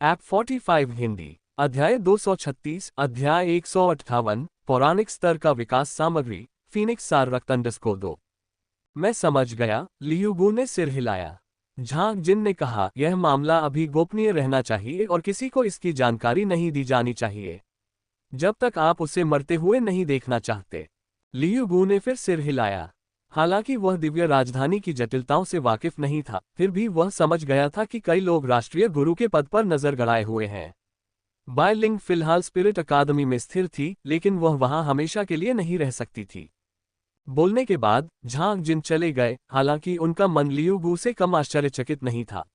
App 45 Hindi. अध्याय 236 अध्याय 158 पौराणिक स्तर का विकास सामग्री फीनिक्स सार रक्त_2। मैं समझ गया, लियुगु ने सिर हिलाया। झांग जिन ने कहा, यह मामला अभी गोपनीय रहना चाहिए और किसी को इसकी जानकारी नहीं दी जानी चाहिए जब तक आप उसे मरते हुए नहीं देखना चाहते। लियुगु ने फिर सिर हिलाया। हालांकि वह दिव्य राजधानी की जटिलताओं से वाकिफ नहीं था, फिर भी वह समझ गया था कि कई लोग राष्ट्रीय गुरु के पद पर नजर गड़ाए हुए हैं। बाय लिंग फिलहाल स्पिरिट अकादमी में स्थिर थी, लेकिन वह वहां हमेशा के लिए नहीं रह सकती थी। बोलने के बाद झांग जिन चले गए, हालांकि उनका मन लियुगु से कम आश्चर्यचकित नहीं था।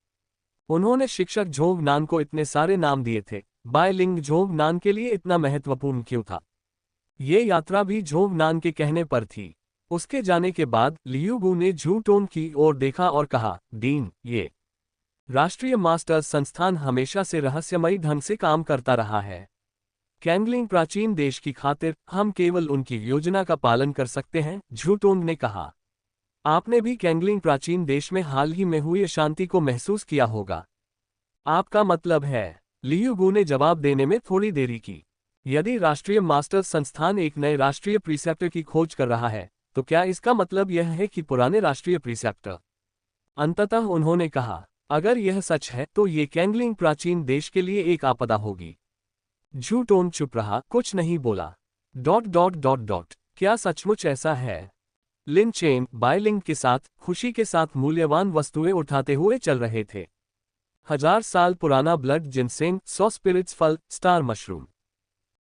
उन्होंने शिक्षक झोंग नान को इतने सारे नाम दिए थे, बाय लिंग झोंग नान के लिए इतना महत्वपूर्ण क्यों था? ये यात्रा भी झोंग नान के कहने पर थी। उसके जाने के बाद लियुगु ने झूटोन की ओर देखा और कहा, डीन, ये राष्ट्रीय मास्टर्स संस्थान हमेशा से रहस्यमयी ढंग से काम करता रहा है। कैंगलिंग प्राचीन देश की खातिर हम केवल उनकी योजना का पालन कर सकते हैं, झूटोन ने कहा। आपने भी कैंगलिंग प्राचीन देश में हाल ही में हुई अशांति को महसूस किया होगा। आपका मतलब है? लियुगु ने जवाब देने में थोड़ी देरी की। यदि राष्ट्रीय मास्टर्स संस्थान एक नए राष्ट्रीय प्रीसेप्टर की खोज कर रहा है, तो क्या इसका मतलब यह है कि पुराने राष्ट्रीय प्रीसेप्टर? अंततः उन्होंने कहा, अगर यह सच है तो ये कैंगलिंग प्राचीन देश के लिए एक आपदा होगी। झूटोन चुप रहा, कुछ नहीं बोला। ... क्या सचमुच ऐसा है? लिन चेन बायलिंग के साथ खुशी के साथ मूल्यवान वस्तुएं उठाते हुए चल रहे थे। 1000 साल पुराना ब्लड जिनसेंग, 100 स्पिरिट्स फल, स्टार मशरूम।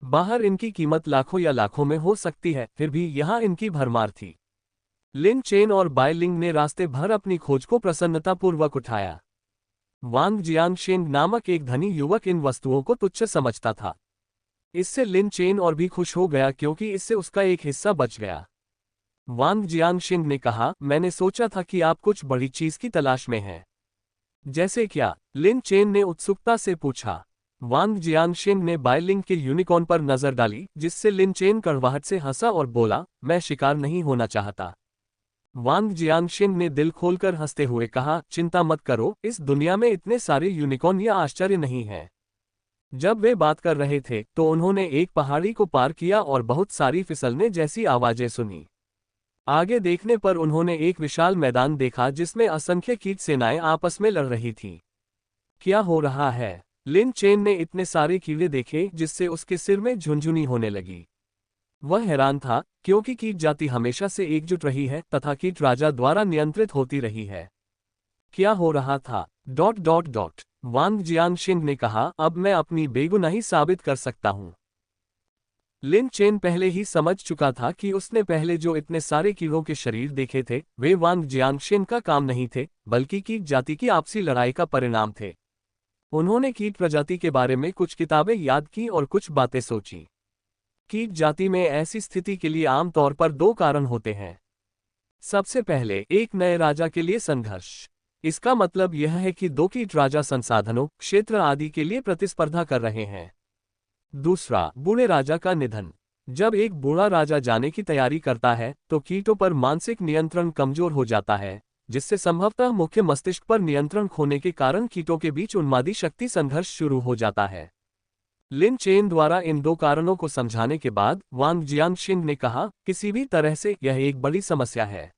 बाहर इनकी कीमत लाखों या लाखों में हो सकती है, फिर भी यहां इनकी भरमार थी। लिन चेन और बायलिंग ने रास्ते भर अपनी खोज को प्रसन्नतापूर्वक उठाया। वांग जियांगशेंग नामक एक धनी युवक इन वस्तुओं को तुच्छ समझता था। इससे लिन चेन और भी खुश हो गया, क्योंकि इससे उसका एक हिस्सा बच गया। वांग जियांगशेंग ने कहा, मैंने सोचा था कि आप कुछ बड़ी चीज की तलाश में हैं। जैसे क्या? लिन चेन ने उत्सुकता से पूछा। वांग जियांगशेंग ने बायलिंग के यूनिकॉर्न पर नजर डाली, जिससे लिन चेन कड़वाहट से हंसा और बोला, मैं शिकार नहीं होना चाहता। वांग जियांगशेंग ने दिल खोलकर हंसते हुए कहा, चिंता मत करो, इस दुनिया में इतने सारे यूनिकॉर्न या आश्चर्य नहीं है। जब वे बात कर रहे थे तो उन्होंने एक पहाड़ी को पार किया और बहुत सारी फिसलने जैसी आवाजें सुनी। आगे देखने पर उन्होंने एक विशाल मैदान देखा जिसमें असंख्य कीट सेनाएं आपस में लड़ रही थीं। क्या हो रहा है? लिन चेन ने इतने सारे कीड़े देखे जिससे उसके सिर में झुनझुनी होने लगी। वह हैरान था, क्योंकि कीट जाति हमेशा से एकजुट रही है तथा कीट राजा द्वारा नियंत्रित होती रही है। क्या हो रहा था? ... वांग जियांगशेंग ने कहा, अब मैं अपनी बेगुनाही साबित कर सकता हूं। लिन चेन पहले ही समझ चुका था कि उसने पहले जो इतने सारे कीड़ों के शरीर देखे थे, वे वांग जियांगशेंग का काम नहीं थे, बल्कि कीट जाति की आपसी लड़ाई का परिणाम थे। उन्होंने कीट प्रजाति के बारे में कुछ किताबें याद की और कुछ बातें सोची। कीट जाति में ऐसी स्थिति के लिए आमतौर पर 2 कारण होते हैं। सबसे पहले, एक नए राजा के लिए संघर्ष। इसका मतलब यह है कि 2 कीट राजा संसाधनों, क्षेत्र आदि के लिए प्रतिस्पर्धा कर रहे हैं। दूसरा, बूढ़े राजा का निधन। जब एक बूढ़ा राजा जाने की तैयारी करता है तो कीटों पर मानसिक नियंत्रण कमजोर हो जाता है, जिससे संभवतः मुख्य मस्तिष्क पर नियंत्रण खोने के कारण कीटों के बीच उन्मादी शक्ति संघर्ष शुरू हो जाता है। लिन चेन द्वारा इन 2 कारणों को समझाने के बाद वांग जियांगशेंग ने कहा, किसी भी तरह से यह एक बड़ी समस्या है।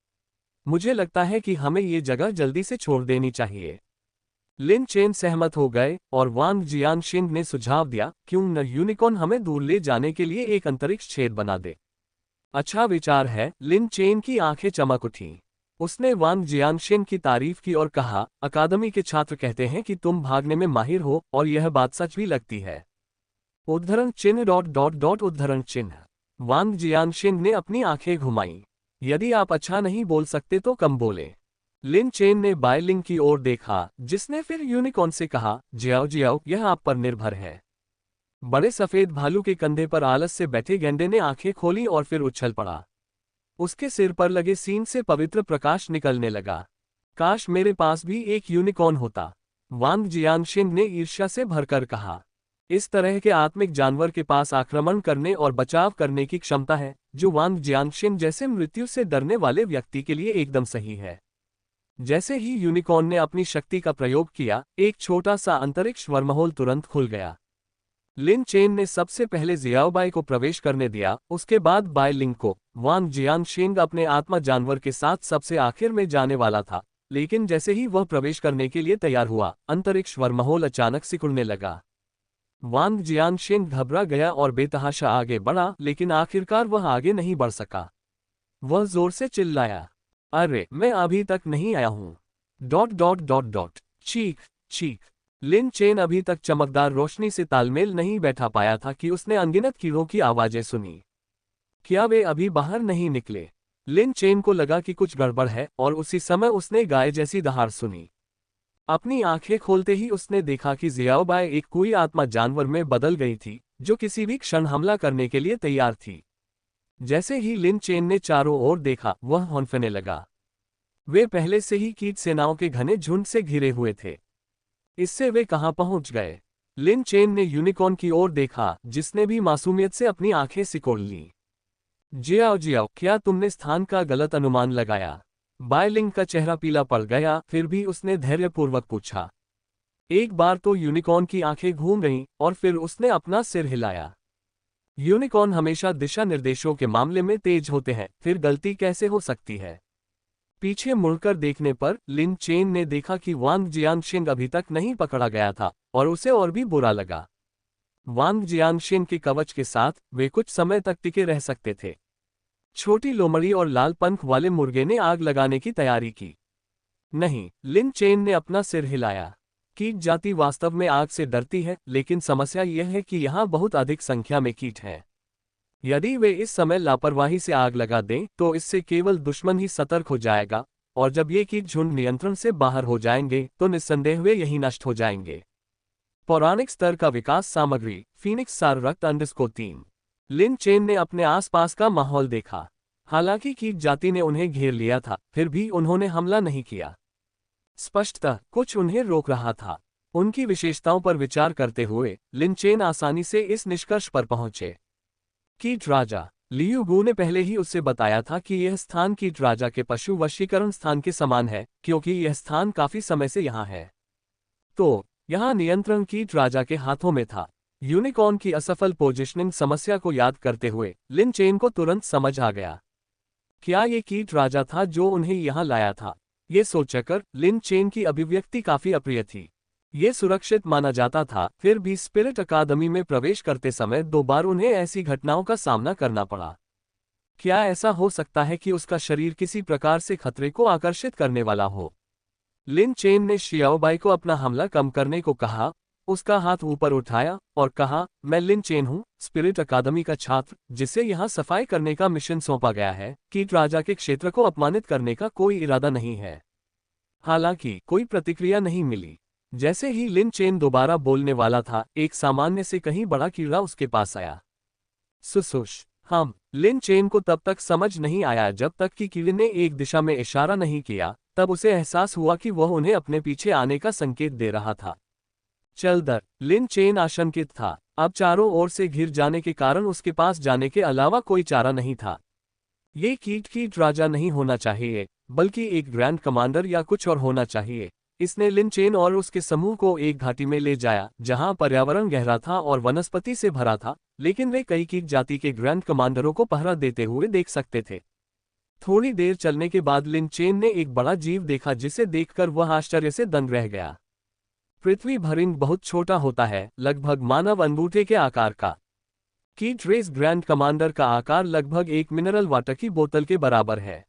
मुझे लगता है कि हमें ये जगह जल्दी से छोड़ देनी चाहिए। लिन चेन सहमत हो गए और वांग जियांगशेंग ने सुझाव दिया, क्यों न यूनिकॉर्न हमें दूर ले जाने के लिए एक अंतरिक्ष छेद बना दे। अच्छा विचार है। लिन चेन की आंखें चमक उठीं। उसने वांग जियांगशेंग की तारीफ की और कहा, अकादमी के छात्र कहते हैं कि तुम भागने में माहिर हो, और यह बात सच भी लगती है। उद्धरण चिन्ह ... उद्धरण चिन्ह। वांग जियांगशेंग ने अपनी आंखें घुमाईं। यदि आप अच्छा नहीं बोल सकते तो कम बोले। लिन चेन ने बायलिंग की ओर देखा, जिसने फिर यूनिकॉर्न से कहा, जियाओ जियाओ, यह आप पर निर्भर है। बड़े सफेद भालू के कंधे पर आलस से बैठे गेंडे ने आंखें खोली और फिर उछल पड़ा। उसके सिर पर लगे सींग से पवित्र प्रकाश निकलने लगा। काश मेरे पास भी एक यूनिकॉर्न होता, वांग जियांगशेंग ने ईर्ष्या से भरकर कहा। इस तरह के आत्मिक जानवर के पास आक्रमण करने और बचाव करने की क्षमता है, जो वांग जियांगशेंग जैसे मृत्यु से डरने वाले व्यक्ति के लिए एकदम सही है। जैसे ही यूनिकॉर्न ने अपनी शक्ति का प्रयोग किया, एक छोटा सा अंतरिक्ष वर्महोल तुरंत खुल गया। लिन चेन ने सबसे पहले जियाओबाई को प्रवेश करने दिया, उसके बाद बाई लिंग को। वांग जियांगशेंग अपने आत्मा जानवर के साथ सबसे आखिर में जाने वाला था, लेकिन जैसे ही वह प्रवेश करने के लिए तैयार हुआ, अंतरिक्ष वर्महोल अचानक सिकुड़ने लगा। वांग जियांगशेंग घबरा गया और बेतहाशा आगे बढ़ा, लेकिन आखिरकार वह आगे नहीं बढ़ सका। वह जोर से चिल्लाया, अरे मैं अभी तक नहीं आया हूं। ... चीख चीख। लिन चेन अभी तक चमकदार रोशनी से तालमेल नहीं बैठा पाया था कि उसने अनगिनत कीड़ों की आवाजें सुनी। क्या वे अभी बाहर नहीं निकले? लिन चेन को लगा कि कुछ गड़बड़ है, और उसी समय उसने गाय जैसी दहाड़ सुनी। अपनी आंखें खोलते ही उसने देखा कि जियाओबाई एक कोई आत्मा जानवर में बदल गई थी, जो किसी भी क्षण हमला करने के लिए तैयार थी। जैसे ही लिन चेन ने चारों ओर देखा, वह हौंफने लगा। वे पहले से ही कीट सेनाओं के घने झुंड से घिरे हुए थे। इससे वे कहां पहुंच गए? लिन चेन ने यूनिकॉर्न की ओर देखा, जिसने भी मासूमियत से अपनी आंखें सिकोड़ लीं। जियाओ जियाओ, क्या तुमने स्थान का गलत अनुमान लगाया? बाई लिंग का चेहरा पीला पड़ गया, फिर भी उसने धैर्यपूर्वक पूछा। एक बार तो यूनिकॉर्न की आंखें घूम गईं, और फिर उसने अपना सिर हिलाया। यूनिकॉर्न हमेशा दिशा निर्देशों के मामले में तेज होते हैं, फिर गलती कैसे हो सकती है? पीछे मुड़कर देखने पर लिन चेन ने देखा कि वांग जियांगशेंग अभी तक नहीं पकड़ा गया था, और उसे और भी बुरा लगा। वांग जियांगशेंग के कवच के साथ वे कुछ समय तक टिके रह सकते थे। छोटी लोमड़ी और लाल पंख वाले मुर्गे ने आग लगाने की तैयारी की। नहीं, लिन चेन ने अपना सिर हिलाया। कीट जाति वास्तव में आग से डरती है, लेकिन समस्या यह है कि यहाँ बहुत अधिक संख्या में कीट हैं। यदि वे इस समय लापरवाही से आग लगा दें, तो इससे केवल दुश्मन ही सतर्क हो जाएगा, और जब ये कीट झुंड नियंत्रण से बाहर हो जाएंगे, तो निस्संदेह वे यही नष्ट हो जाएंगे। पौराणिक स्तर का विकास सामग्री, फीनिक्स सार रक्त _3। लिन चेन ने अपने आसपास का माहौल देखा। हालांकि कीट जाति ने उन्हें घेर लिया था, फिर भी उन्होंने हमला नहीं किया। स्पष्टतः कुछ उन्हें रोक रहा था। उनकी विशेषताओं पर विचार करते हुए लिन चेन आसानी से इस निष्कर्ष पर पहुंचे। कीट राजा लियू गू ने पहले ही उससे बताया था कि यह स्थान कीट राजा के पशु वशीकरण स्थान के समान है, क्योंकि यह स्थान काफी समय से यहाँ है। तो यहाँ नियंत्रण कीट राजा के हाथों में था। यूनिकॉर्न की असफल पोजिशनिंग समस्या को याद करते हुए लिन चेन को तुरंत समझ आ गया। क्या ये कीट राजा था जो उन्हें यहाँ लाया था? ये सोचकर लिन चेन की अभिव्यक्ति काफी अप्रिय थी। ये सुरक्षित माना जाता था, फिर भी स्पिरिट अकादमी में प्रवेश करते समय 2 बार उन्हें ऐसी घटनाओं का सामना करना पड़ा। क्या ऐसा हो सकता है कि उसका शरीर किसी प्रकार से खतरे को आकर्षित करने वाला हो? लिन चेन ने शियाओबाई को अपना हमला कम करने को कहा, उसका हाथ ऊपर उठाया और कहा, मैं लिन चेन हूँ, स्पिरिट अकादमी का छात्र, जिसे यहाँ सफाई करने का मिशन सौंपा गया है। कीट राजा के क्षेत्र को अपमानित करने का कोई इरादा नहीं है। हालांकि कोई प्रतिक्रिया नहीं मिली। जैसे ही लिन चेन दोबारा बोलने वाला था, एक सामान्य से कहीं बड़ा कीड़ा उसके पास आया। सुसुश। हम लिन चेन को तब तक समझ नहीं आया जब तक कि कीड़े ने एक दिशा में इशारा नहीं किया, तब उसे एहसास हुआ कि वह उन्हें अपने पीछे आने का संकेत दे रहा था। चल दर। लिन चेन आशंकित था। अब चारों ओर से घिर जाने के कारण उसके पास जाने के अलावा कोई चारा नहीं था। ये कीट राजा नहीं होना चाहिए, बल्कि एक ग्रैंड कमांडर या कुछ और होना चाहिए। इसने लिन चेन और उसके समूह को एक घाटी में ले जाया, जहां पर्यावरण गहरा था और वनस्पति से भरा था, लेकिन वे कई कीट जाति के ग्रैंड कमांडरों को पहरा देते हुए देख सकते थे। थोड़ी देर चलने के बाद लिन चेन ने एक बड़ा जीव देखा, जिसे देखकर वह आश्चर्य से दंग रह गया। पृथ्वी भरिंग बहुत छोटा होता है, लगभग मानव अंगूठे के आकार का। कीट रेस ग्रैंड कमांडर का आकार लगभग एक मिनरल वाटर की बोतल के बराबर है,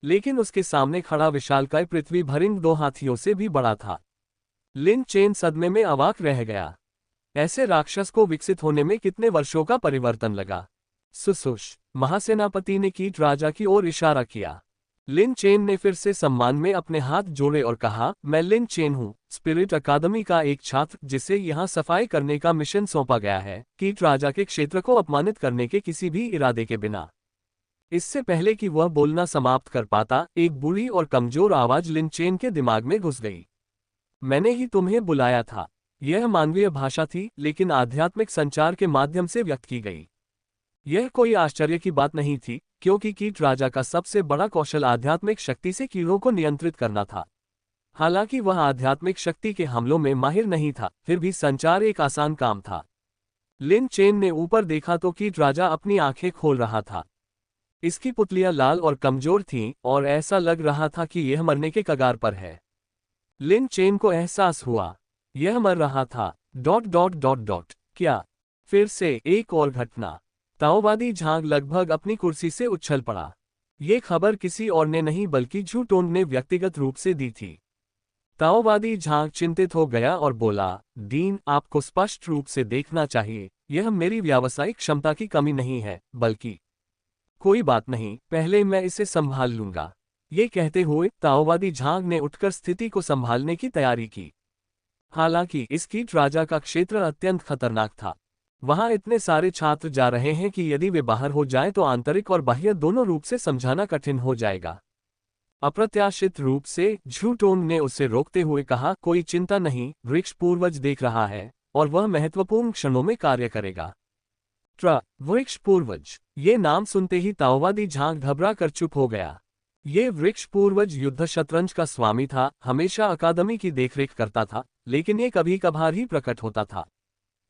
लेकिन उसके सामने खड़ा विशालकाय पृथ्वी भरिंग 2 हाथियों से भी बड़ा था। लिन चेन सदमे में अवाक रह गया। ऐसे राक्षस को विकसित होने में कितने वर्षों का परिवर्तन लगा? सुसुश। महासेनापति ने कीट राजा की ओर इशारा किया। लिन चेन ने फिर से सम्मान में अपने हाथ जोड़े और कहा, मैं लिन चेन हूँ, स्पिरिट अकादमी का एक छात्र, जिसे यहाँ सफाई करने का मिशन सौंपा गया है, कीट राजा के क्षेत्र को अपमानित करने के किसी भी इरादे के बिना। इससे पहले कि वह बोलना समाप्त कर पाता, एक बुरी और कमजोर आवाज लिन चेन के दिमाग में घुस गई। मैंने ही तुम्हें बुलाया था। यह मानवीय भाषा थी, लेकिन आध्यात्मिक संचार के माध्यम से व्यक्त की गई। यह कोई आश्चर्य की बात नहीं थी क्योंकि कीट राजा का सबसे बड़ा कौशल आध्यात्मिक शक्ति से कीड़ों को नियंत्रित करना था। हालांकि वह आध्यात्मिक शक्ति के हमलों में माहिर नहीं था, फिर भी संचार एक आसान काम था। लिन चेन ने ऊपर देखा तो कीट राजा अपनी आंखें खोल रहा था। इसकी पुतलियां लाल और कमजोर थीं और ऐसा लग रहा था कि यह मरने के कगार पर है। लिन चेन को एहसास हुआ, यह मर रहा था। ... क्या? फिर से एक और घटना। ताओवादी झांग लगभग अपनी कुर्सी से उछल पड़ा। ये खबर किसी और ने नहीं बल्कि झू टोंग ने व्यक्तिगत रूप से दी थी। ताओवादी झांग चिंतित हो गया और बोला, डीन, आपको स्पष्ट रूप से देखना चाहिए, यह मेरी व्यावसायिक क्षमता की कमी नहीं है, बल्कि... कोई बात नहीं, पहले मैं इसे संभाल लूंगा। ये कहते हुए ताओवादी झांग ने उठकर स्थिति को संभालने की तैयारी की। हालांकि इस कीट राजा का क्षेत्र अत्यंत खतरनाक था। वहां इतने सारे छात्र जा रहे हैं कि यदि वे बाहर हो जाएं तो आंतरिक और बाह्य दोनों रूप से समझाना कठिन हो जाएगा। अप्रत्याशित रूप से झू टोंग ने उसे रोकते हुए कहा, कोई चिंता नहीं, वृक्ष पूर्वज देख रहा है और वह महत्वपूर्ण क्षणों में कार्य करेगा। वृक्ष पूर्वज, ये नाम सुनते ही ताओवादी झांग घबरा कर चुप हो गया। ये वृक्ष पूर्वज युद्ध शतरंज का स्वामी था, हमेशा अकादमी की देखरेख करता था, लेकिन ये कभी कभार ही प्रकट होता था।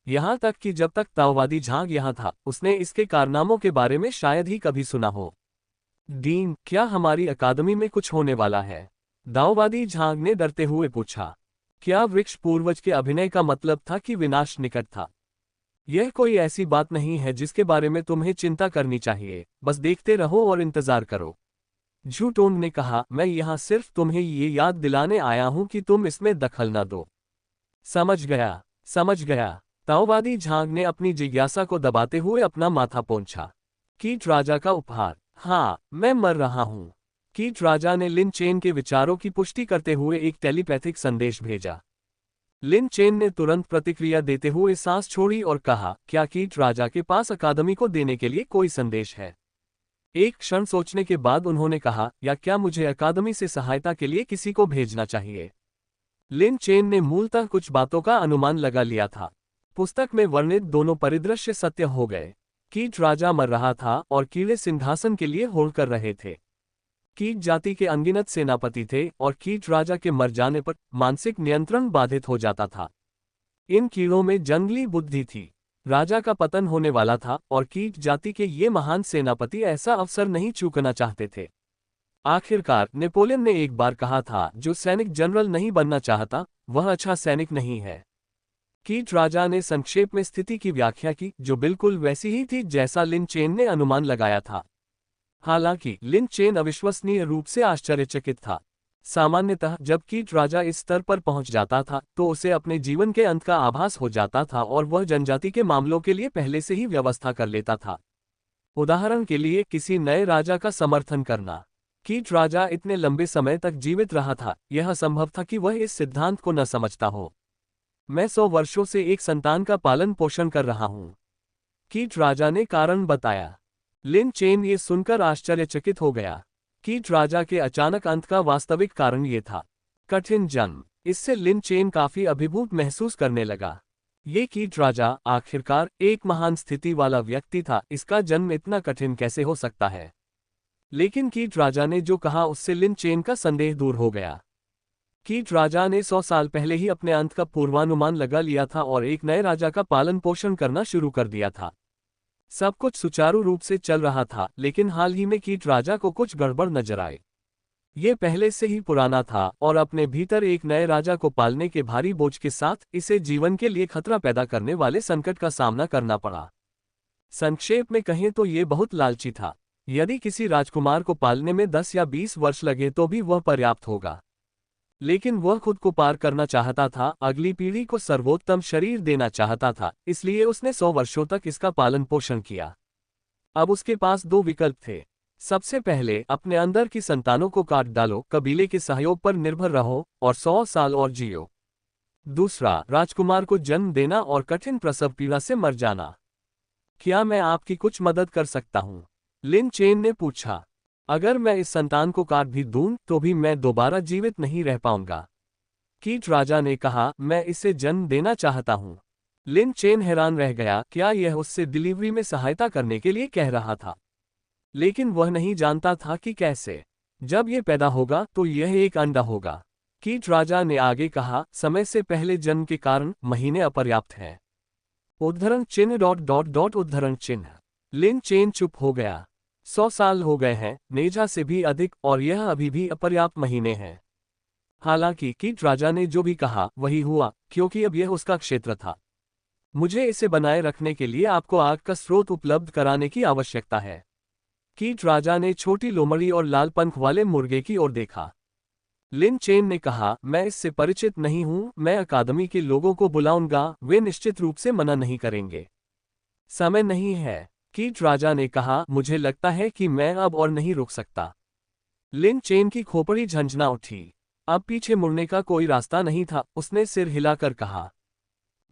यहाँ तक कि जब तक ताओवादी झांग यहाँ था, उसने इसके कारनामों के बारे में शायद ही कभी सुना हो। डीन, क्या हमारी अकादमी में कुछ होने वाला है? ताओवादी झांग ने डरते हुए पूछा। क्या वृक्ष पूर्वज के अभिनय का मतलब था कि विनाश निकट था? यह कोई ऐसी बात नहीं है जिसके बारे में तुम्हें चिंता करनी चाहिए, बस देखते रहो और इंतजार करो। झू टोंग ने कहा, मैं यहाँ सिर्फ तुम्हें ये याद दिलाने आया हूं कि तुम इसमें दखल न दो। समझ गया, समझ गया। ताओवादी झांग ने अपनी जिज्ञासा को दबाते हुए अपना माथा पोंछा। कीट राजा का उपहार। हाँ, मैं मर रहा हूँ। कीट राजा ने लिन चेन के विचारों की पुष्टि करते हुए एक टेलीपैथिक संदेश भेजा। लिन चेन ने तुरंत प्रतिक्रिया देते हुए सांस छोड़ी और कहा, क्या कीट राजा के पास अकादमी को देने के लिए कोई संदेश है? एक क्षण सोचने के बाद उन्होंने कहा, या क्या मुझे अकादमी से सहायता के लिए किसी को भेजना चाहिए? लिन चेन ने मूलतः कुछ बातों का अनुमान लगा लिया था। पुस्तक में वर्णित दोनों परिदृश्य सत्य हो गए। कीट राजा मर रहा था और कीड़े सिंहासन के लिए होड़ कर रहे थे। कीट जाति के अनगिनत सेनापति थे और कीट राजा के मर जाने पर मानसिक नियंत्रण बाधित हो जाता था। इन कीड़ों में जंगली बुद्धि थी। राजा का पतन होने वाला था और कीट जाति के ये महान सेनापति ऐसा अवसर नहीं चूकना चाहते थे। आखिरकार नेपोलियन ने एक बार कहा था, जो सैनिक जनरल नहीं बनना चाहता, वह अच्छा सैनिक नहीं है। कीट राजा ने संक्षेप में स्थिति की व्याख्या की, जो बिल्कुल वैसी ही थी जैसा लिन चेन ने अनुमान लगाया था। हालांकि लिन चेन अविश्वसनीय रूप से आश्चर्यचकित था। सामान्यतः जब कीट राजा इस स्तर पर पहुंच जाता था तो उसे अपने जीवन के अंत का आभास हो जाता था और वह जनजाति के मामलों के लिए पहले से ही व्यवस्था कर लेता था। उदाहरण के लिए किसी नए राजा का समर्थन करना। कीट राजा इतने लंबे समय तक जीवित रहा था, यह असंभव था कि वह इस सिद्धांत को न समझता हो। मैं 100 वर्षों से एक संतान का पालन पोषण कर रहा हूं। कीट राजा ने कारण बताया। लिन चेन ये सुनकर आश्चर्यचकित हो गया। कीट राजा के अचानक अंत का वास्तविक कारण ये था, कठिन जन्म। इससे लिन चेन काफी अभिभूत महसूस करने लगा। ये कीट राजा आखिरकार एक महान स्थिति वाला व्यक्ति था, इसका जन्म इतना कठिन कैसे हो सकता है? लेकिन कीट राजा ने जो कहा उससे लिन चेन का संदेह दूर हो गया। कीट राजा ने 100 साल पहले ही अपने अंत का पूर्वानुमान लगा लिया था और एक नए राजा का पालन पोषण करना शुरू कर दिया था। सब कुछ सुचारू रूप से चल रहा था, लेकिन हाल ही में कीट राजा को कुछ गड़बड़ नजर आए। ये पहले से ही पुराना था और अपने भीतर एक नए राजा को पालने के भारी बोझ के साथ इसे जीवन के लिए खतरा पैदा करने वाले संकट का सामना करना पड़ा। संक्षेप में कहें तो ये बहुत लालची था। यदि किसी राजकुमार को पालने में 10 या 20 वर्ष लगे तो भी वह पर्याप्त होगा। लेकिन वह खुद को पार करना चाहता था, अगली पीढ़ी को सर्वोत्तम शरीर देना चाहता था, इसलिए उसने 100 वर्षों तक इसका पालन पोषण किया। अब उसके पास 2 विकल्प थे। सबसे पहले अपने अंदर की संतानों को काट डालो, कबीले के सहयोग पर निर्भर रहो और 100 साल और जियो। दूसरा, राजकुमार को जन्म देना और कठिन प्रसव पीड़ा से मर जाना। क्या मैं आपकी कुछ मदद कर सकता हूँ? लिन चेन ने पूछा। अगर मैं इस संतान को काट भी दूं तो भी मैं दोबारा जीवित नहीं रह पाऊंगा। कीट राजा ने कहा, मैं इसे जन्म देना चाहता हूं। लिन चेन हैरान रह गया, क्या यह उससे डिलीवरी में सहायता करने के लिए कह रहा था? लेकिन वह नहीं जानता था कि कैसे। जब ये पैदा होगा तो यह एक अंडा होगा। कीट राजा ने आगे कहा, समय से पहले जन्म के कारण महीने अपर्याप्त हैं। उद्धरण चिन्ह डॉट डॉट डॉट उद्धरण चिन्ह। लिन चेन चुप हो गया। 100 साल हो गए हैं, नेजा से भी अधिक, और यह अभी भी अपर्याप्त महीने हैं। हालांकि कीट राजा ने जो भी कहा वही हुआ, क्योंकि अब यह उसका क्षेत्र था। मुझे इसे बनाए रखने के लिए आपको आग का स्रोत उपलब्ध कराने की आवश्यकता है। कीट राजा ने छोटी लोमड़ी और लाल पंख वाले मुर्गे की ओर देखा। लिन चेन ने कहा, मैं इससे परिचित नहीं हूं, मैं अकादमी के लोगों को बुलाऊंगा, वे निश्चित रूप से मना नहीं करेंगे। समय नहीं है, कीट राजा ने कहा, मुझे लगता है कि मैं अब और नहीं रुक सकता। लिन चेन की खोपड़ी झंझना उठी। अब पीछे मुड़ने का कोई रास्ता नहीं था, उसने सिर हिलाकर कहा।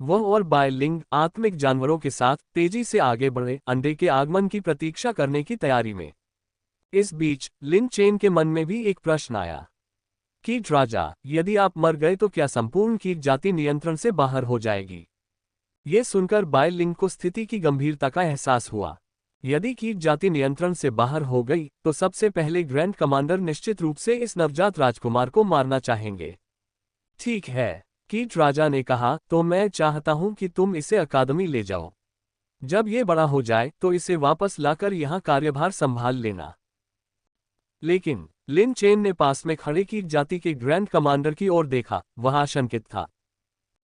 वह और बायलिंग आत्मिक जानवरों के साथ तेजी से आगे बढ़े, अंडे के आगमन की प्रतीक्षा करने की तैयारी में। इस बीच लिन चेन के मन में भी एक प्रश्न आया। कीट राजा, यदि आप मर गए तो क्या संपूर्ण कीट जाति नियंत्रण से बाहर हो जाएगी? यह सुनकर बायलिंग को स्थिति की गंभीरता का एहसास हुआ। यदि कीट जाति नियंत्रण से बाहर हो गई तो सबसे पहले ग्रैंड कमांडर निश्चित रूप से इस नवजात राजकुमार को मारना चाहेंगे। ठीक है, कीट राजा ने कहा, तो मैं चाहता हूं कि तुम इसे अकादमी ले जाओ। जब ये बड़ा हो जाए तो इसे वापस लाकर यहां कार्यभार संभाल लेना। लेकिन लिन चेन ने पास में खड़े कीट जाति के ग्रैंड कमांडर की ओर देखा, वह आशंकित था।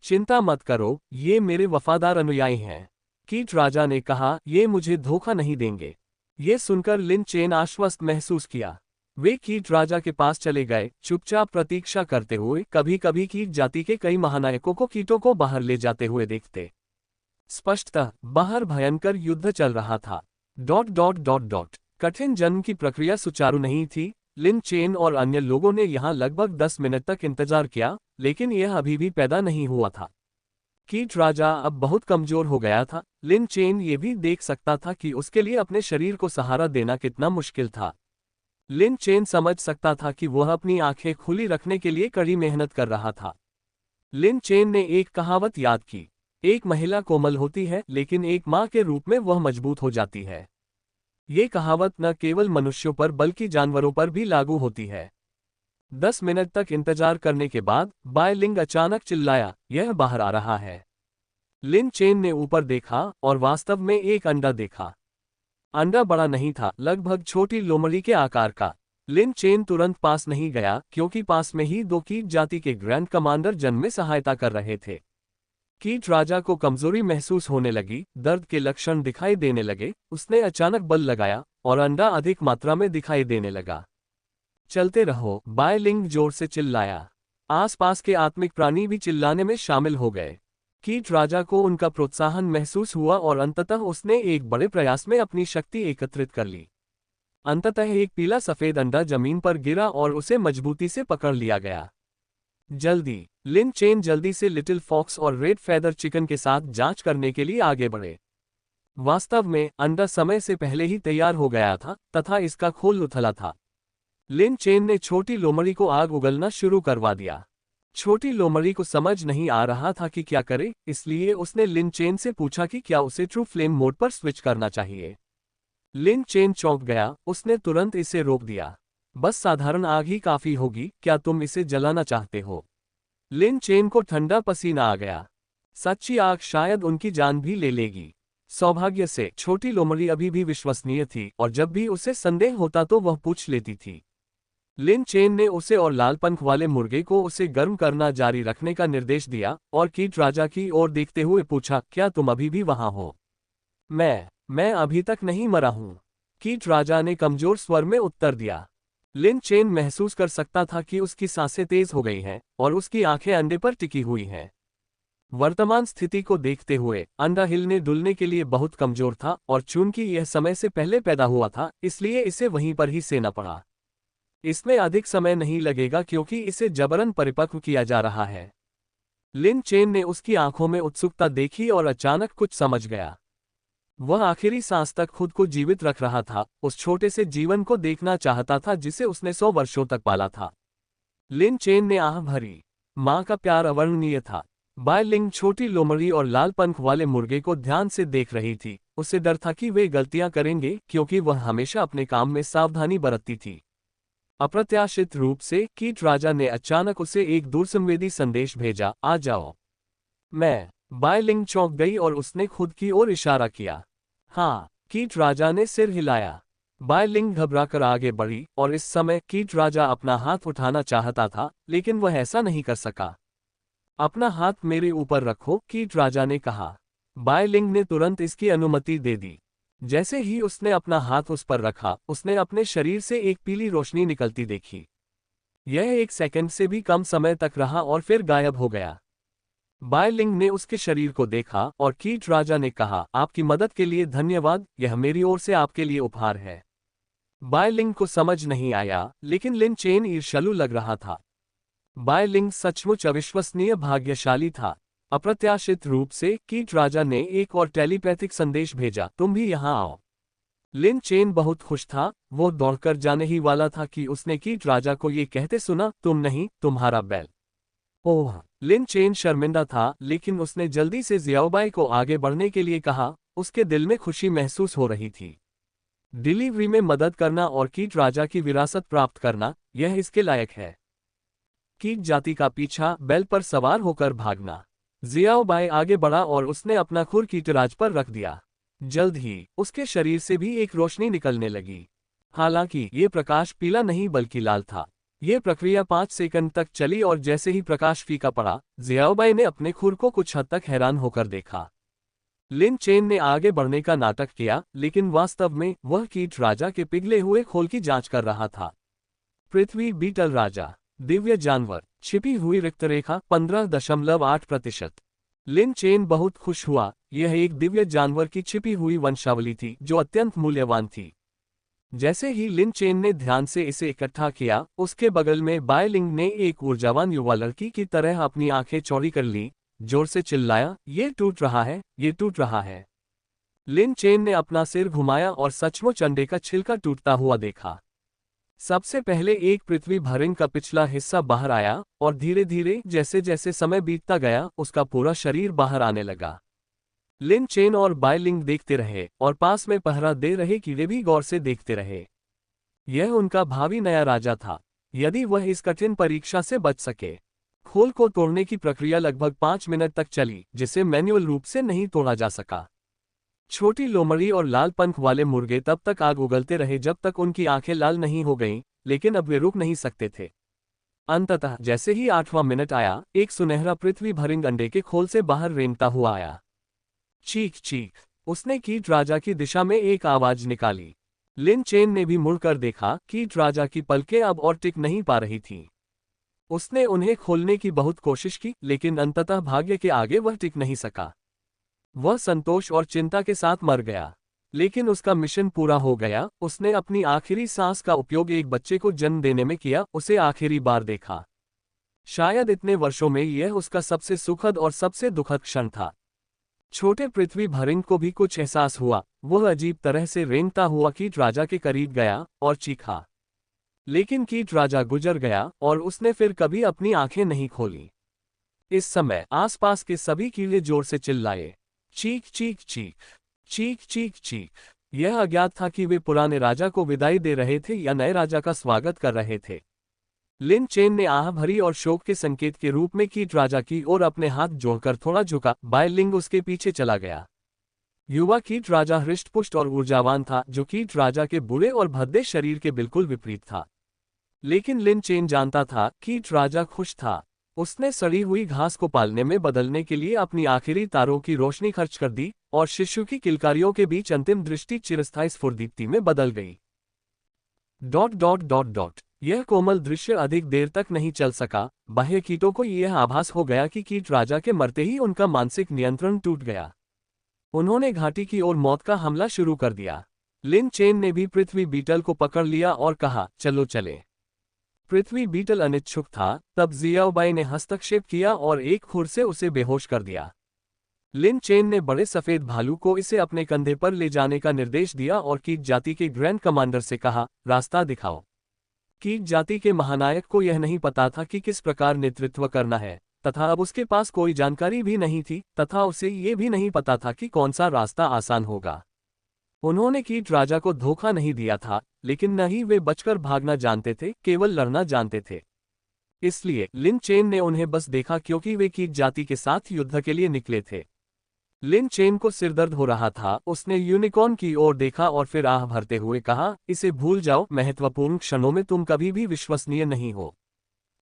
चिंता मत करो, ये मेरे वफादार अनुयायी हैं, कीट राजा ने कहा, ये मुझे धोखा नहीं देंगे। ये सुनकर लिन चेन आश्वस्त महसूस किया। वे कीट राजा के पास चले गए, चुपचाप प्रतीक्षा करते हुए, कभी कभी कीट जाति के कई महानायकों को कीटों को बाहर ले जाते हुए देखते। स्पष्टतः बाहर भयंकर युद्ध चल रहा था। डॉट डॉट डॉट डॉट कठिन जन्म की प्रक्रिया सुचारू नहीं थी। लिन चेन और अन्य लोगों ने यहां लगभग 10 मिनट तक इंतजार किया, लेकिन यह अभी भी पैदा नहीं हुआ था। कीट राजा अब बहुत कमजोर हो गया था। लिन चेन ये भी देख सकता था कि उसके लिए अपने शरीर को सहारा देना कितना मुश्किल था। लिन चेन समझ सकता था कि वह अपनी आंखें खुली रखने के लिए कड़ी मेहनत कर रहा था। लिन चेन ने एक कहावत याद की, एक महिला कोमल होती है, लेकिन एक मां के रूप में वह मजबूत हो जाती है। ये कहावत न केवल मनुष्यों पर बल्कि जानवरों पर भी लागू होती है। 10 मिनट तक इंतजार करने के बाद बायलिंग अचानक चिल्लाया, यह बाहर आ रहा है। लिन चेन ने ऊपर देखा और वास्तव में एक अंडा देखा। अंडा बड़ा नहीं था, लगभग छोटी लोमड़ी के आकार का। लिन चेन तुरंत पास नहीं गया, क्योंकि पास में ही 2 कीट जाति के ग्रैंड कमांडर जन्म में सहायता कर रहे थे। कीट राजा को कमजोरी महसूस होने लगी, दर्द के लक्षण दिखाई देने लगे। उसने अचानक बल लगाया और अंडा अधिक मात्रा में दिखाई देने लगा। चलते रहो, बायलिंग जोर से चिल्लाया। आसपास के आत्मिक प्राणी भी चिल्लाने में शामिल हो गए। कीट राजा को उनका प्रोत्साहन महसूस हुआ और अंततः उसने एक बड़े प्रयास में अपनी शक्ति एकत्रित कर ली। अंततः एक पीला सफेद अंडा जमीन पर गिरा और उसे मजबूती से पकड़ लिया गया। जल्दी, लिन चेन जल्दी से लिटिल फॉक्स और रेड फेदर चिकन के साथ जांच करने के लिए आगे बढ़े। वास्तव में अंडा समय से पहले ही तैयार हो गया था तथा इसका खोल उथला था। लिन चेन ने छोटी लोमड़ी को आग उगलना शुरू करवा दिया। छोटी लोमड़ी को समझ नहीं आ रहा था कि क्या करे, इसलिए उसने लिन चेन से पूछा कि क्या उसे ट्रू फ्लेम मोड पर स्विच करना चाहिए। लिन चेन चौंक गया, उसने तुरंत इसे रोक दिया। बस साधारण आग ही काफी होगी, क्या तुम इसे जलाना चाहते हो? लिन चेन को ठंडा पसीना आ गया। सच्ची आग शायद उनकी जान भी ले लेगी। सौभाग्य से छोटी लोमड़ी अभी भी विश्वसनीय थी और जब भी उसे संदेह होता तो वह पूछ लेती थी। लिन चेन ने उसे और लाल पंख वाले मुर्गे को उसे गर्म करना जारी रखने का निर्देश दिया और कीट राजा की ओर देखते हुए पूछा, क्या तुम अभी भी वहां हो? मैं अभी तक नहीं मरा हूं, कीट राजा ने कमजोर स्वर में उत्तर दिया। लिन चेन महसूस कर सकता था कि उसकी सांसें तेज हो गई हैं और उसकी आंखें अंडे पर टिकी हुई हैं। वर्तमान स्थिति को देखते हुए अंडा हिलने डुलने के लिए बहुत कमजोर था और चूंकि यह समय से पहले पैदा हुआ था, इसलिए इसे वहीं पर ही सेना पड़ा। इसमें अधिक समय नहीं लगेगा क्योंकि इसे जबरन परिपक्व किया जा रहा है। लिन चेन ने उसकी आंखों में उत्सुकता देखी और अचानक कुछ समझ गया। वह आखिरी सांस तक खुद को जीवित रख रहा था, उस छोटे से जीवन को देखना चाहता था जिसे उसने 100 वर्षों तक पाला था। लिन चेन ने आह भरी। मां का प्यार अवर्णनीय था। बाय लिंग छोटी लोमड़ी और लाल पंख वाले मुर्गे को ध्यान से देख रही थी। उसे डर था कि वे गलतियां करेंगे, क्योंकि वह हमेशा अपने काम में सावधानी बरतती थी। अप्रत्याशित रूप से कीट राजा ने अचानक उसे एक दूरसंवेदी संदेश भेजा, आ जाओ। मैं बाय लिंग चौंक गई और उसने खुद की ओर इशारा किया। हाँ, कीट राजा ने सिर हिलाया। बाय लिंग घबराकर आगे बढ़ी और इस समय कीट राजा अपना हाथ उठाना चाहता था, लेकिन वह ऐसा नहीं कर सका। अपना हाथ मेरे ऊपर रखो, कीट राजा ने कहा। बाय लिंग ने तुरंत इसकी अनुमति दे दी। जैसे ही उसने अपना हाथ उस पर रखा, उसने अपने शरीर से एक पीली रोशनी निकलती देखी। यह 1 सेकंड से भी कम समय तक रहा और फिर गायब हो गया। बाय लिंग ने उसके शरीर को देखा और कीट राजा ने कहा, आपकी मदद के लिए धन्यवाद, यह मेरी ओर से आपके लिए उपहार है। बाय लिंग को समझ नहीं आया, लेकिन लिन चेन ईर्ष्यालु लग रहा था। बाय लिंग सचमुच अविश्वसनीय भाग्यशाली था। अप्रत्याशित रूप से कीट राजा ने एक और टेलीपैथिक संदेश भेजा, तुम भी यहाँ आओ। लिन चेन बहुत खुश था। वो दौड़कर जाने ही वाला था कि उसने कीट राजा को ये कहते सुना, तुम नहीं, तुम्हारा बैल। ओह! लिन चेन शर्मिंदा था, लेकिन उसने जल्दी से जियाओबाई को आगे बढ़ने के लिए कहा। उसके दिल में खुशी महसूस हो रही थी। डिलीवरी में मदद करना और कीट राजा की विरासत प्राप्त करना, यह इसके लायक है। कीट जाति का पीछा, बैल पर सवार होकर भागना। जियाओबाई आगे बढ़ा और उसने अपना खुर कीटराज पर रख दिया। जल्द ही उसके शरीर से भी एक रोशनी निकलने लगी। हालांकि ये प्रकाश पीला नहीं बल्कि लाल था। यह प्रक्रिया 5 सेकंड तक चली और जैसे ही प्रकाश फीका पड़ा, जियाओबाई ने अपने खुर को कुछ हद तक हैरान होकर देखा। लिन चेन ने आगे बढ़ने का नाटक किया, लेकिन वास्तव में वह कीट राजा के पिघले हुए खोल की जांच कर रहा था। पृथ्वी बीटल राजा, दिव्य जानवर, छिपी हुई रिक्तरेखा 15.8%। लिन चेन बहुत खुश हुआ। यह एक दिव्य जानवर की छिपी हुई वंशावली थी जो अत्यंत मूल्यवान थी। जैसे ही लिन चेन ने ध्यान से इसे इकट्ठा किया, उसके बगल में बाय लिंग ने एक ऊर्जावान युवा लड़की की तरह अपनी आंखें चौड़ी कर ली, जोर से चिल्लाया, ये टूट रहा है, ये टूट रहा है। लिन चेन ने अपना सिर घुमाया और सचमुच अंडे का छिलका टूटता हुआ देखा। सबसे पहले एक पृथ्वी भरिंग का पिछला हिस्सा बाहर आया और धीरे धीरे जैसे जैसे समय बीतता गया, उसका पूरा शरीर बाहर आने लगा। लिन चेन और बाय लिंग देखते रहे और पास में पहरा दे रहे कीड़े भी गौर से देखते रहे। यह उनका भावी नया राजा था, यदि वह इस कठिन परीक्षा से बच सके। खोल को तोड़ने की प्रक्रिया लगभग 5 मिनट तक चली, जिसे मैन्युअल रूप से नहीं तोड़ा जा सका। छोटी लोमड़ी और लाल पंख वाले मुर्गे तब तक आग उगलते रहे जब तक उनकी आंखें लाल नहीं हो गईं, लेकिन अब वे रुक नहीं सकते थे। अंततः जैसे ही 8वां मिनट आया, एक सुनहरा पृथ्वी भरिंग अंडे के खोल से बाहर रेंगता हुआ आया। चीख चीख! उसने कीट राजा की दिशा में एक आवाज निकाली। लिन चेन ने भी मुड़कर देखा। कीट राजा की पलकें अब और टिक नहीं पा रही थीं। उसने उन्हें खोलने की बहुत कोशिश की, लेकिन अंततः भाग्य के आगे वह टिक नहीं सका। वह संतोष और चिंता के साथ मर गया, लेकिन उसका मिशन पूरा हो गया। उसने अपनी आखिरी सांस का उपयोग एक बच्चे को जन्म देने में किया, उसे आखिरी बार देखा। शायद इतने वर्षों में यह उसका सबसे सुखद और सबसे दुखद क्षण था। छोटे पृथ्वी भरिंग को भी कुछ एहसास हुआ। वह अजीब तरह से रेंगता हुआ कीट राजा के करीब गया और चीखा, लेकिन कीट राजा गुजर गया और उसने फिर कभी अपनी आंखें नहीं खोली। इस समय आसपास के सभी कीड़े जोर से चिल्लाए, चीख चीख चीख, चीख चीख चीख। यह अज्ञात था कि वे पुराने राजा को विदाई दे रहे थे या नए राजा का स्वागत कर रहे थे। लिन चेन ने आह भरी और शोक के संकेत के रूप में कीट राजा की ओर अपने हाथ जोड़कर थोड़ा झुका। बाय लिंग उसके पीछे चला गया। युवा कीट राजा हृष्टपुष्ट और ऊर्जावान था, जो कीट राजा के बूढ़े और भद्दे शरीर के बिल्कुल विपरीत था। लेकिन लिन चेन जानता था, कीट राजा खुश था। उसने सड़ी हुई घास को पालने में बदलने के लिए अपनी आखिरी तारों की रोशनी खर्च कर दी और शिशु की किलकारियों के बीच अंतिम दृष्टि चिरस्थायी स्फुरदीप्ति में बदल गई। ... यह कोमल दृश्य अधिक देर तक नहीं चल सका। बाह्य कीटों को यह आभास हो गया कि कीट राजा के मरते ही उनका मानसिक नियंत्रण टूट गया। उन्होंने घाटी की ओर मौत का हमला शुरू कर दिया। लिन चेन ने भी पृथ्वी बीटल को पकड़ लिया और कहा, चलो चले। पृथ्वी बीटल अनिच्छुक था। तब जियाओबाई ने हस्तक्षेप किया और एक खुर से उसे बेहोश कर दिया। लिन चेन ने बड़े सफेद भालू को इसे अपने कंधे पर ले जाने का निर्देश दिया और कीट जाति के ग्रैंड कमांडर से कहा, रास्ता दिखाओ। कीट जाति के महानायक को यह नहीं पता था कि किस प्रकार नेतृत्व करना है। तथा अब उसके पास कोई जानकारी भी नहीं थी तथा उसे ये भी नहीं पता था कि कौन सा रास्ता आसान होगा। उन्होंने कीट राजा को धोखा नहीं दिया था, लेकिन न ही वे बचकर भागना जानते थे, केवल लड़ना जानते थे। इसलिए लिन चेन ने उन्हें बस देखा क्योंकि वे कीट जाति के साथ युद्ध के लिए निकले थे। लिन चेन को सिरदर्द हो रहा था, उसने यूनिकॉर्न की ओर देखा और फिर आह भरते हुए कहा, इसे भूल जाओ, महत्वपूर्ण क्षणों में तुम कभी भी विश्वसनीय नहीं हो।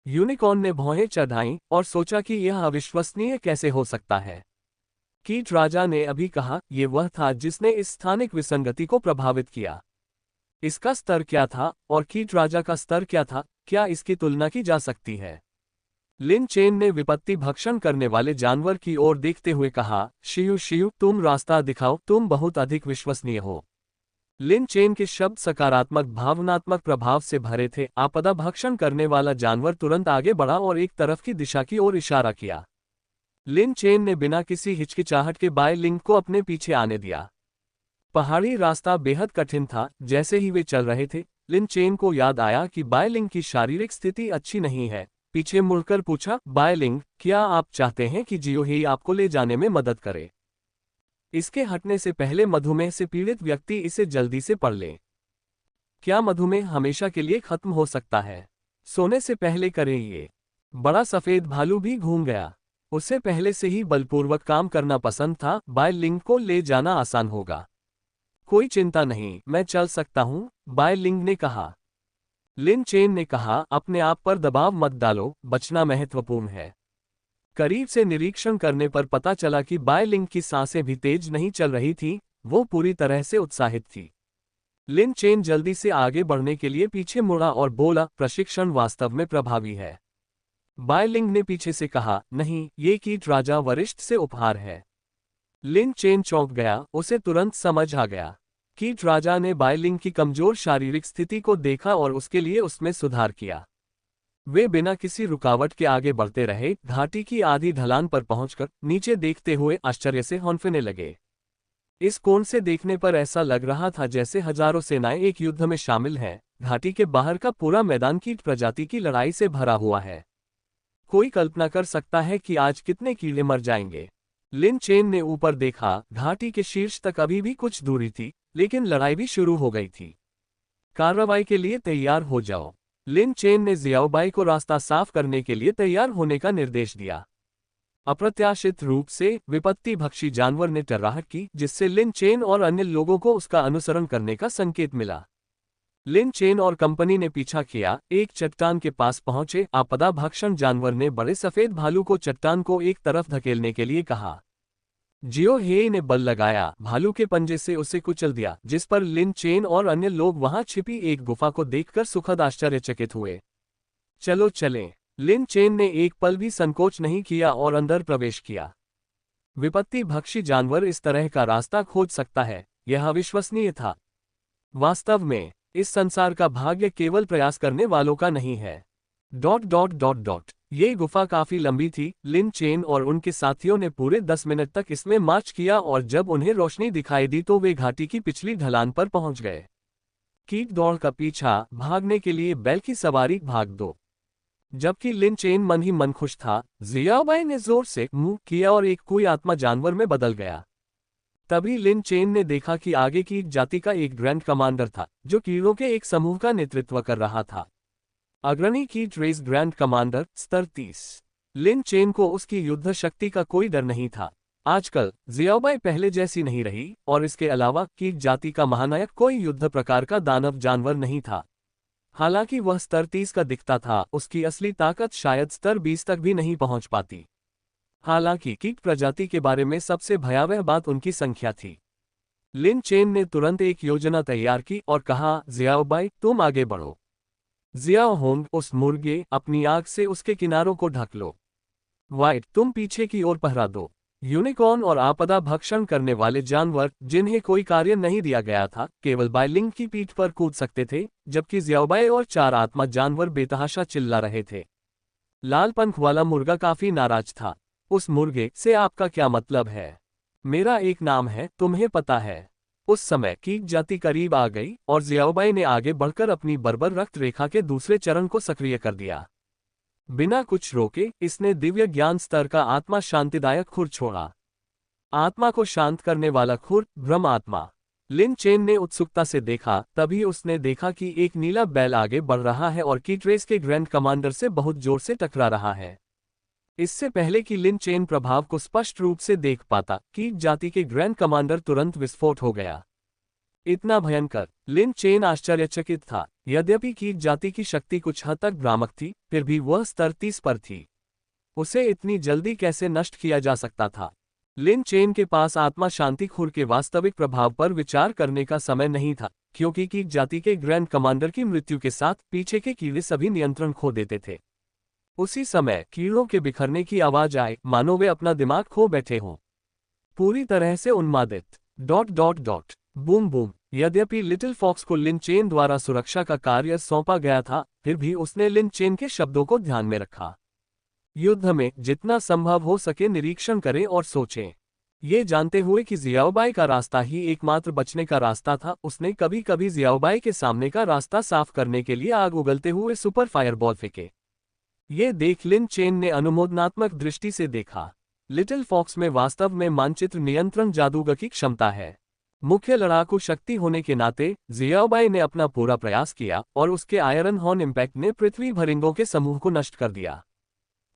यूनिकॉर्न ने भौहें चढ़ाईं और सोचा कि यह अविश्वसनीय कैसे हो सकता है। कीट राजा ने अभी कहा, यह वह था जिसने इस स्थानिक विसंगति को प्रभावित किया। इसका स्तर क्या था और कीट राजा का स्तर क्या था, क्या इसकी तुलना की जा सकती है? लिन चेन ने विपत्ति भक्षण करने वाले जानवर की ओर देखते हुए कहा, शियू शियू, तुम रास्ता दिखाओ, तुम बहुत अधिक विश्वसनीय हो। लिन चेन के शब्द सकारात्मक भावनात्मक प्रभाव से भरे थे। आपदा भक्षण करने वाला जानवर तुरंत आगे बढ़ा और एक तरफ की दिशा की ओर इशारा किया। लिन चेन ने बिना किसी हिचकिचाहट के बाय लिंग को अपने पीछे आने दिया। पहाड़ी रास्ता बेहद कठिन था। जैसे ही वे चल रहे थे, लिन चेन को याद आया कि बाय लिंग की शारीरिक स्थिति अच्छी नहीं है। पीछे मुड़कर पूछा, बाय लिंग, क्या आप चाहते हैं कि जियो ही आपको ले जाने में मदद करे? इसके हटने से पहले मधुमेह से पीड़ित व्यक्ति इसे जल्दी से पढ़ ले। क्या मधुमेह हमेशा के लिए खत्म हो सकता है? सोने से पहले करें ये। बड़ा सफेद भालू भी घूम गया। उसे पहले से ही बलपूर्वक काम करना पसंद था। बाय लिंग को ले जाना आसान होगा। कोई चिंता नहीं, मैं चल सकता हूं, बाय लिंग ने कहा। लिन चेन ने कहा, अपने आप पर दबाव मत डालो, बचना महत्वपूर्ण है। करीब से निरीक्षण करने पर पता चला कि बाय लिंग की सांसें भी तेज नहीं चल रही थीं, वो पूरी तरह से उत्साहित थी। लिन चेन जल्दी से आगे बढ़ने के लिए पीछे मुड़ा और बोला, प्रशिक्षण वास्तव में प्रभावी है। बाय लिंग ने पीछे से कहा, नहीं, ये कीट राजा वरिष्ठ से उपहार है। लिन चेन चौंक गया, उसे तुरंत समझ आ गया। कीट राजा ने बाय लिंग की कमजोर शारीरिक स्थिति को देखा और उसके लिए उसमें सुधार किया। वे बिना किसी रुकावट के आगे बढ़ते रहे। घाटी की आधी ढलान पर पहुंचकर नीचे देखते हुए आश्चर्य से हौंफने लगे। इस कोण से देखने पर ऐसा लग रहा था जैसे हजारों सेनाएं एक युद्ध में शामिल हैं। घाटी के बाहर का पूरा मैदान कीट प्रजाति की लड़ाई से भरा हुआ है। कोई कल्पना कर सकता है कि आज कितने कीड़े मर जाएंगे। लिन चेन ने ऊपर देखा। घाटी के शीर्ष तक अभी भी कुछ दूरी थी, लेकिन लड़ाई भी शुरू हो गई थी। कार्रवाई के लिए तैयार हो जाओ। लिन चेन ने जियाओबाई को रास्ता साफ करने के लिए तैयार होने का निर्देश दिया। अप्रत्याशित रूप से विपत्ति भक्षी जानवर ने टर्राहट की, जिससे लिन चेन और अन्य लोगों को उसका अनुसरण करने का संकेत मिला। लिन चेन और कंपनी ने पीछा किया। एक चट्टान के पास पहुंचे। आपदा भक्षण जानवर ने बड़े सफेद भालू को चट्टान को एक तरफ धकेलने के लिए कहा। जियो हे ने बल लगाया, भालू के पंजे से उसे कुचल दिया, जिस पर लिन चेन और अन्य लोग वहां छिपी एक गुफा को देखकर सुखद आश्चर्यचकित हुए। चलो चलें। लिन चेन ने एक पल भी संकोच नहीं किया और अंदर प्रवेश किया। विपत्ति भक्षी जानवर इस तरह का रास्ता खोज सकता है, यह अविश्वसनीय था। वास्तव में इस संसार का भाग्य केवल प्रयास करने वालों का नहीं है। ... ये गुफा काफी लंबी थी। लिन चेन और उनके साथियों ने पूरे 10 मिनट तक इसमें मार्च किया और जब उन्हें रोशनी दिखाई दी तो वे घाटी की पिछली ढलान पर पहुंच गए। कीट दौड़ का पीछा, भागने के लिए बैल की सवारी, भाग दो। जबकि लिन चेन मन ही मन खुश था, जियाओबाई ने जोर से मुंह किया और एक कोई आत्मा जानवर में बदल गया। तभी लिन चेन ने देखा कि आगे की जाति का एक ग्रैंड कमांडर था, जो कीड़ों के एक समूह का नेतृत्व कर रहा था। अग्रणी कीट रेस ग्रैंड कमांडर, स्तर 30। लिन चेन को उसकी युद्ध शक्ति का कोई डर नहीं था। आजकल जियाओबाई पहले जैसी नहीं रही, और इसके अलावा कीट जाति का महानायक कोई युद्ध प्रकार का दानव जानवर नहीं था। हालांकि वह स्तर 30 का दिखता था, उसकी असली ताकत शायद स्तर 20 तक भी नहीं पहुंच पाती। हालांकि कीट प्रजाति के बारे में सबसे भयावह बात उनकी संख्या थी। लिन चेन ने तुरंत एक योजना तैयार की और कहा, जियाओबाई, तुम आगे बढ़ो। जियाओ होंग, उस मुर्गे, अपनी आग से उसके किनारों को ढक लो। वाइट, तुम पीछे की ओर पहरा दो। यूनिकॉर्न और आपदा भक्षण करने वाले जानवर, जिन्हें कोई कार्य नहीं दिया गया था, केवल बाय लिंग की पीठ पर कूद सकते थे, जबकि जियाओबाई और 4 आत्मा जानवर बेतहाशा चिल्ला रहे थे। लाल पंख वाला मुर्गा काफी नाराज था। उस मुर्गे से आपका क्या मतलब है? मेरा एक नाम है, तुम्हें पता है। उस समय कीट जाति करीब आ गई और जियाओबाई ने आगे बढ़कर अपनी बर्बर रक्त रेखा के दूसरे चरण को सक्रिय कर दिया। बिना कुछ रोके इसने दिव्य ज्ञान स्तर का आत्मा शांतिदायक खुर छोड़ा। आत्मा को शांत करने वाला खुर, ब्रह्म आत्मा। लिन चेन ने उत्सुकता से देखा, तभी उसने देखा कि एक नीला बैल आगे बढ़ रहा है और कीट रेस के ग्रैंड कमांडर से बहुत जोर से टकरा रहा है। इससे पहले कि लिन चेन प्रभाव को स्पष्ट रूप से देख पाता, कीट जाति के ग्रैंड कमांडर तुरंत विस्फोट हो गया। इतना भयंकर! लिन चेन आश्चर्यचकित था। यद्यपि कीट जाति की शक्ति कुछ हद तक भ्रामक थी, फिर भी वह स्तर 30 पर थी। उसे इतनी जल्दी कैसे नष्ट किया जा सकता था? लिन चेन के पास आत्मा शांति खुर के वास्तविक प्रभाव पर विचार करने का समय नहीं था, क्योंकि कीट जाति के ग्रैंड कमांडर की मृत्यु के साथ पीछे के कीड़े सभी नियंत्रण खो देते थे। उसी समय कीड़ों के बिखरने की आवाज आए, मानो वे अपना दिमाग खो बैठे हों, पूरी तरह से उन्मादित। Boom boom. यद्यपि लिटिल फॉक्स को लिन चेन द्वारा सुरक्षा का कार्य सौंपा गया था, फिर भी उसने लिन चेन के शब्दों को ध्यान में रखा। युद्ध में जितना संभव हो सके निरीक्षण करें और सोचें। ये जानते हुए कि जियाओबाई का रास्ता ही एकमात्र बचने का रास्ता था, उसने कभी कभी जियाओबाई के सामने का रास्ता साफ करने के लिए आग उगलते हुए सुपर फायरबॉल फेंके। ये देख लिन चेन ने अनुमोदनात्मक दृष्टि से देखा। लिटिल फॉक्स में वास्तव में मानचित्र नियंत्रण जादूगर की क्षमता है। मुख्य लड़ाकू शक्ति होने के नाते जियाओबाई ने अपना पूरा प्रयास किया और उसके आयरन हॉर्न इम्पैक्ट ने पृथ्वी भरिंगों के समूह को नष्ट कर दिया।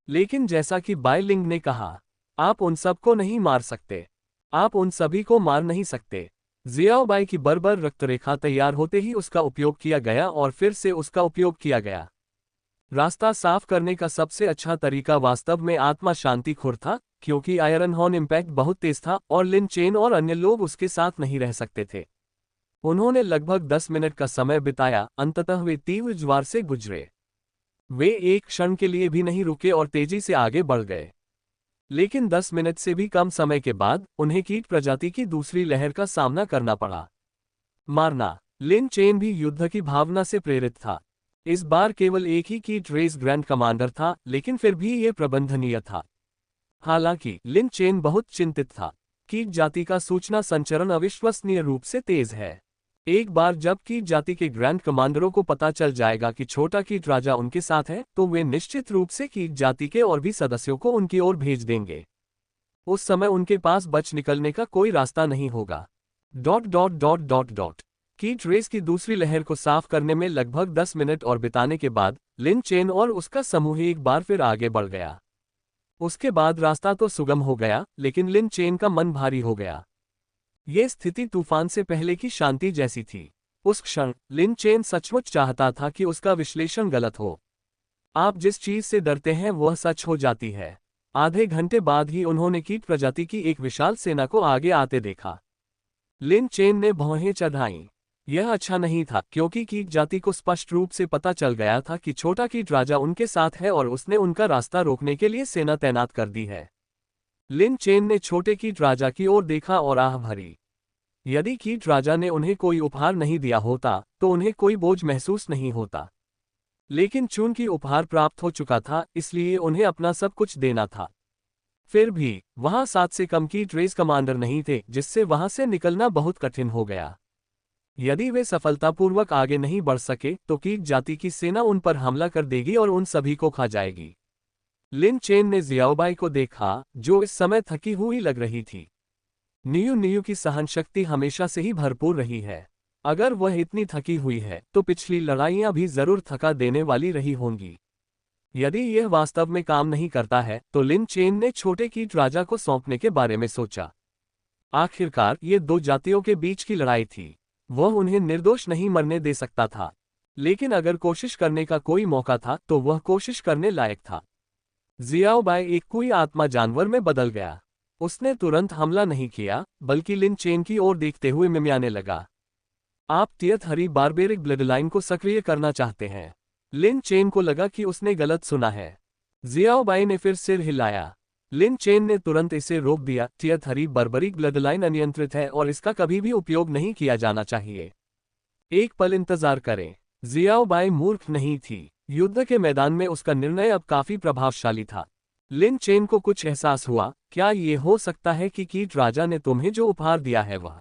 लेकिन जैसा कि बाई लिंग ने कहा, आप उन सब को नहीं मार सकते। आप उन सभी को मार नहीं सकते। जियाओबाई की बर्बर रक्तरेखा तैयार होते ही उसका उपयोग किया गया और फिर से उसका उपयोग किया गया। रास्ता साफ करने का सबसे अच्छा तरीका वास्तव में आत्मा शांति खुर था, क्योंकि आयरन हॉर्न इम्पैक्ट बहुत तेज था और लिन चेन और अन्य लोग उसके साथ नहीं रह सकते थे। उन्होंने लगभग 10 मिनट का समय बिताया, अंततः वे तीव्र ज्वार से गुजरे। वे एक क्षण के लिए भी नहीं रुके और तेजी से आगे बढ़ गए। लेकिन 10 मिनट से भी कम समय के बाद उन्हें कीट प्रजाति की दूसरी लहर का सामना करना पड़ा। मारना। लिन चेन भी युद्ध की भावना से प्रेरित था। इस बार केवल एक ही कीट रेस ग्रैंड कमांडर था, लेकिन फिर भी यह प्रबंधनीय था। हालांकि लिन चेन बहुत चिंतित था। कीट जाति का सूचना संचरण अविश्वसनीय रूप से तेज है। एक बार जब कीट जाति के ग्रैंड कमांडरों को पता चल जाएगा कि छोटा कीट राजा उनके साथ है, तो वे निश्चित रूप से कीट जाति के और भी सदस्यों को उनकी ओर भेज देंगे। उस समय उनके पास बच निकलने का कोई रास्ता नहीं होगा। कीट रेस की दूसरी लहर को साफ करने में लगभग 10 मिनट और बिताने के बाद लिन चेन और उसका समूह एक बार फिर आगे बढ़ गया। उसके बाद रास्ता तो सुगम हो गया, लेकिन लिन चेन का मन भारी हो गया। ये स्थिति तूफान से पहले की शांति जैसी थी। उस क्षण लिन चेन सचमुच चाहता था कि उसका विश्लेषण गलत हो। आप जिस चीज से डरते हैं वह सच हो जाती है। आधे घंटे बाद ही उन्होंने कीट प्रजाति की एक विशाल सेना को आगे आते देखा। लिन चेन ने भौहें चढ़ाईं। यह अच्छा नहीं था, क्योंकि कीट जाति को स्पष्ट रूप से पता चल गया था कि छोटा कीट राजा उनके साथ है और उसने उनका रास्ता रोकने के लिए सेना तैनात कर दी है। लिन चेन ने छोटे कीट राजा की ओर देखा और आह भरी। यदि कीट राजा ने उन्हें कोई उपहार नहीं दिया होता, तो उन्हें कोई बोझ महसूस नहीं होता। लेकिन चूंकि उपहार प्राप्त हो चुका था, इसलिए उन्हें अपना सब कुछ देना था। फिर भी वहां 7 से कम कीट रेस कमांडर नहीं थे, जिससे वहां से निकलना बहुत कठिन हो गया। यदि वे सफलतापूर्वक आगे नहीं बढ़ सके, तो कीट जाति की सेना उन पर हमला कर देगी और उन सभी को खा जाएगी। लिन चेन ने जियाओबाई को देखा, जो इस समय थकी हुई लग रही थी। नियू की सहनशक्ति हमेशा से ही भरपूर रही है। अगर वह इतनी थकी हुई है, तो पिछली लड़ाइयां भी जरूर थका देने वाली रही होंगी। यदि यह वास्तव में काम नहीं करता है, तो लिन चेन ने छोटे कीट राजा को सौंपने के बारे में सोचा। आखिरकार ये दो जातियों के बीच की लड़ाई थी। वह उन्हें निर्दोष नहीं मरने दे सकता था, लेकिन अगर कोशिश करने का कोई मौका था, तो वह कोशिश करने लायक था। जियाओबाई एक कोई आत्मा जानवर में बदल गया। उसने तुरंत हमला नहीं किया, बल्कि लिन चेन की ओर देखते हुए मिमियाने लगा। आप तियत हरी बारबेरिक ब्लडलाइन को सक्रिय करना चाहते हैं। लिन चेन को लगा कि उसने गलत सुना है। जियाओबाई ने फिर सिर हिलाया। लिन चेन ने तुरंत इसे रोक दिया। तियत हरी बारबेरिक ब्लडलाइन अनियंत्रित है और इसका कभी भी उपयोग नहीं किया जाना चाहिए। एक पल इंतजार करें। जियाओबाई मूर्ख नहीं थी। युद्ध के मैदान में उसका निर्णय अब काफी प्रभावशाली था। लिन चेन को कुछ एहसास हुआ, क्या ये हो सकता है कि कीट राजा ने तुम्हें जो उपहार दिया है वह?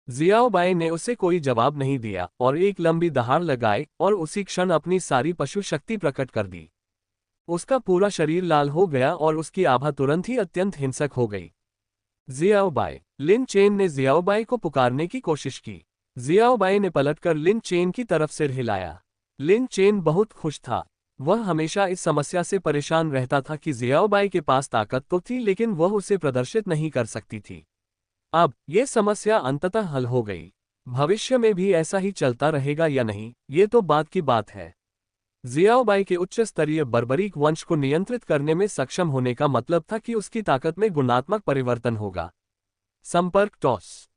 जियाओबाई ने उसे कोई जवाब नहीं दिया और एक लंबी दहाड़ लगाई और उसी क्षण अपनी सारी पशु शक्ति प्रकट कर दी। उसका पूरा शरीर लाल हो गया और उसकी आभा तुरंत ही अत्यंत हिंसक हो गई। जियाओबाई। लिन चेन ने जियाओबाई को पुकारने की कोशिश की। जियाओबाई ने पलटकर लिन चेन की तरफ सिर हिलाया। लिन चेन बहुत खुश था। वह हमेशा इस समस्या से परेशान रहता था कि जियाओबाई के पास ताकत तो थी लेकिन वह उसे प्रदर्शित नहीं कर सकती थी। अब ये समस्या अंततः हल हो गई। भविष्य में भी ऐसा ही चलता रहेगा या नहीं, ये तो बात की बात है। जियाओबाई के उच्च स्तरीय बर्बरीक वंश को नियंत्रित करने में सक्षम होने का मतलब था कि उसकी ताकत में गुणात्मक परिवर्तन होगा। संपर्क टॉस।